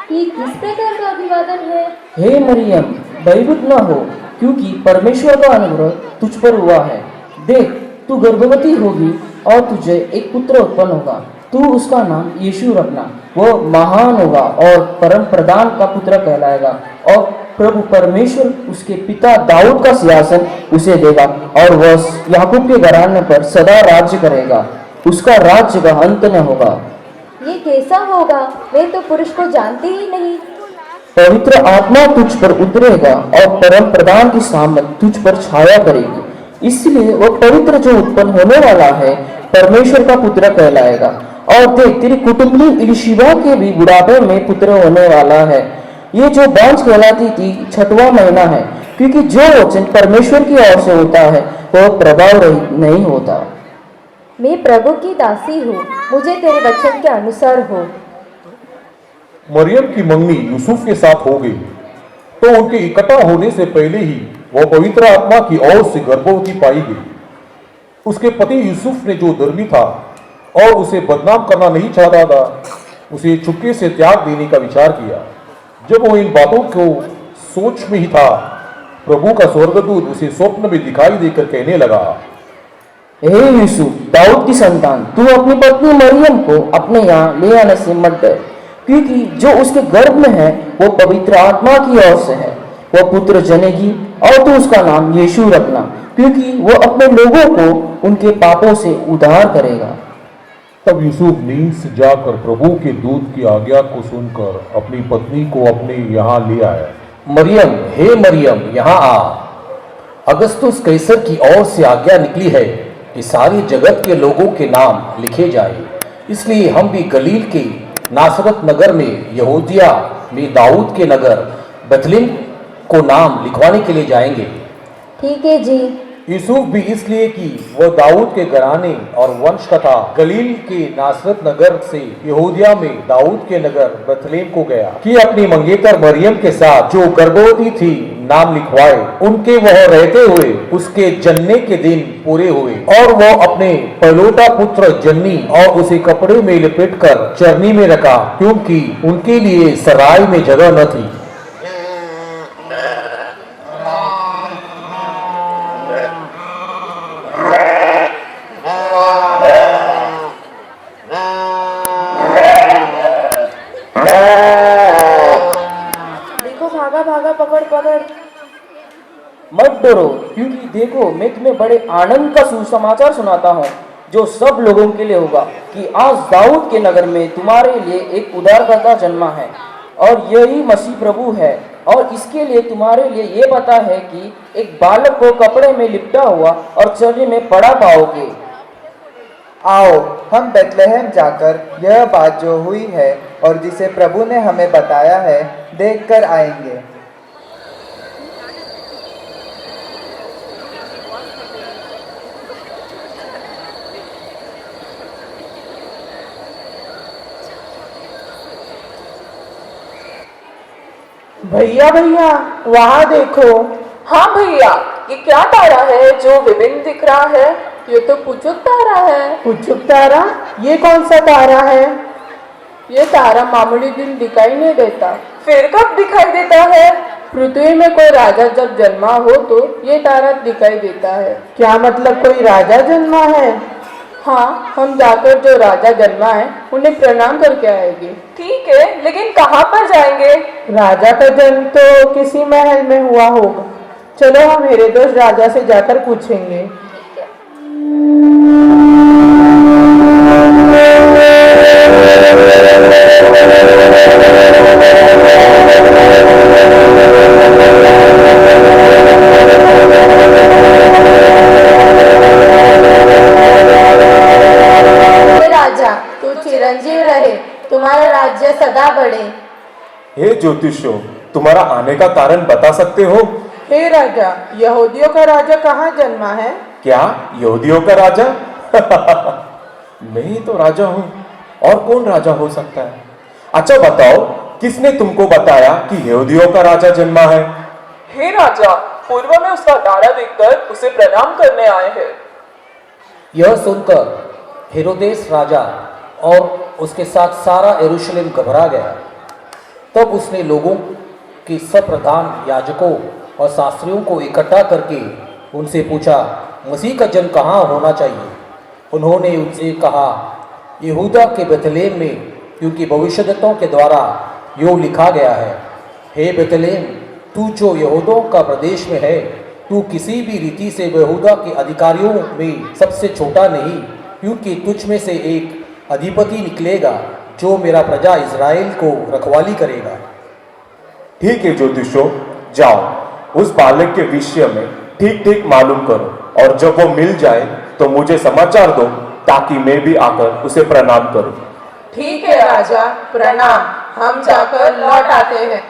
ये किस प्रकार का अभिवादन है? हे मरियम, भयभीत न हो, क्योंकि परमेश्वर का अनुग्रह तुझ पर हुआ है। देख, तू गर्भवती होगी और तुझे एक पुत्र उत्पन्न होगा। तू उसका नाम यीशु रखना। वह महान होगा और परम प्रधान का पुत्र कहलाएगा। और प्रभु परमेश्वर उसके पिता दाऊद का सिंहासन उसे देगा और वह याकूब के घराने पर सदा राज्य करेगा। उसका राज्य का अंत न होगा। ये कैसा होगा? मैं तो पुरुष को जानती ही नहीं। पवित्र आत्मा तुझ पर उतरेगा और परम प्रधान की सामर्थ तुझ पर छाया करेगी। इसलिए वह पवित्र जो उत्पन्न होने वाला है परमेश्वर का पुत्र कहलाएगा। और देख, तेरी कुटुंबी इलिशिबा के भी बुढ़ापे में पुत्र होने वाला है। ये जो बांझ कहलाती थी 6वां महीना है, क्योंकि जो वचन परमेश्वर की ओर से होता है वह प्रभाव रहित नहीं होता। मैं प्रभु की दासी हूँ, मुझे तेरे वचन के अनुसार हो। मरियम की मंगनी यूसुफ के साथ हो गई तो उनके इकट्ठा होने से पहले ही वह पवित्र आत्मा की ओर से गर्भवती पाई गई। उसके पति यूसुफ ने जो धर्मी था और उसे बदनाम करना नहीं चाहता था, उसे चुपके से त्याग देने का विचार किया। जब वो इन बातों को सोच में ही था, प्रभु का स्वर्गदूत उसे स्वप्न में दिखाई देकर कहने लगा, हे यूसुफ, दाऊद की संतान, तू अपनी पत्नी मरियम को अपने यहाँ ले आने से मत डर, क्योंकि जो उसके गर्भ में है वो पवित्र आत्मा की ओर से है। वह पुत्र जनेगी और तू उसका नाम यीशु रखना, क्योंकि वो अपने लोगों को उनके पापों से उद्धार करेगा। तब यूसुफ नींद से जाकर प्रभु के दूत की आज्ञा को सुनकर अपनी पत्नी को अपने यहाँ ले आया। मरियम, हे मरियम, यहाँ आ। अगस्तुस कैसर की ओर से आज्ञा निकली है कि सारी जगत के लोगों के नाम लिखे जाए। इसलिए हम भी गलील के नासरत नगर में यहूदिया में दाऊद के नगर बेथलेम को नाम लिखवाने के लिए जाएंगे। ठीक है जी। यूसुफ भी इसलिए कि वह दाऊद के घराने और वंश का था, गलील के नासरत नगर से यहूदिया में दाऊद के नगर बेथलेम को गया कि अपनी मंगेतर मरियम के साथ जो गर्भवती थी नाम लिखवाए। उनके वह रहते हुए उसके जन्ने के दिन पूरे हुए और वह अपने पहलौठा पुत्र जन्नी और उसे कपड़े में लपेटकर चरनी में रखा, क्योंकि उनके लिए सराय में जगह न थी। भागा भागा, पकड़ पकड़। मत डरो, क्योंकि देखो, मैं तुम्हें बड़े आनंद का सुसमाचार सुनाता हूँ जो सब लोगों के लिए होगा, कि आज दाऊद के नगर में तुम्हारे लिए एक उद्धारकर्ता जन्मा है और यही मसीह प्रभु है। और इसके लिए तुम्हारे लिए ये पता है कि एक बालक को कपड़े में लिपटा हुआ और चरनी में पड़ा पाओगे। आओ हम बेथलेहम जाकर यह बात जो हुई है और जिसे प्रभु ने हमें बताया है देखकर आएंगे। भैया भैया, वहाँ देखो। हाँ भैया, ये क्या तारा है जो विभिन्न दिख रहा है? ये तो पुचुक तारा है। पुचुक तारा? ये कौन सा तारा है? ये तारा मामूली दिन दिखाई नहीं देता। फिर कब दिखाई देता है? पृथ्वी में कोई राजा जब जन्मा हो तो ये तारा दिखाई देता है। क्या मतलब, कोई राजा जन्मा है? हाँ, हम जाकर जो राजा जन्मा है उन्हें प्रणाम करके आएंगे। ठीक है, लेकिन कहाँ पर जाएंगे? राजा का जन्म तो किसी महल में हुआ होगा। चलो हम हेरोदेस राजा से जाकर पूछेंगे। चिरंजीव रहे, तुम्हारा राज्य सदा बढ़े। हे ज्योतिषियों, तुम्हारा आने का कारण बता सकते हो? हे राजा, यहूदियों का राजा कहाँ जन्मा है? क्या यहूदियों का राजा? मैं ही तो राजा हूँ, और कौन राजा हो सकता है? अच्छा बताओ, किसने तुमको बताया कि यहूदियों का राजा जन्मा है? हे राजा, पूर्व में उसका तारा देखकर उसे प्रणाम करने आए हैं। यह सुनकर हेरोदेस राजा और उसके साथ सारा यरूशलेम घबरा गया। तब उसने लोगों के सब प्रधान याजकों और शास्त्रियों को इकट्ठा करके उनसे पूछा, मसीह का जन्म कहाँ होना चाहिए? उन्होंने उनसे कहा, यहूदा के बेथलेहम में, क्योंकि भविष्यद्वक्ताओं के द्वारा यूँ लिखा गया है, हे बेथलेहम, तू जो यहूदों का प्रदेश में है, तू किसी भी रीति से यहूदा के अधिकारियों में सबसे छोटा नहीं, क्योंकि तुझ में से एक अधिपति निकलेगा जो मेरा प्रजा इज़राइल को रखवाली करेगा। ठीक है ज्योतिषों, जाओ उस बालक के विषय में ठीक ठीक मालूम करो, और जब वो मिल जाए तो मुझे समाचार दो, ताकि मैं भी आकर उसे प्रणाम करूं। ठीक है राजा, प्रणाम। हम जाकर लौट आते हैं।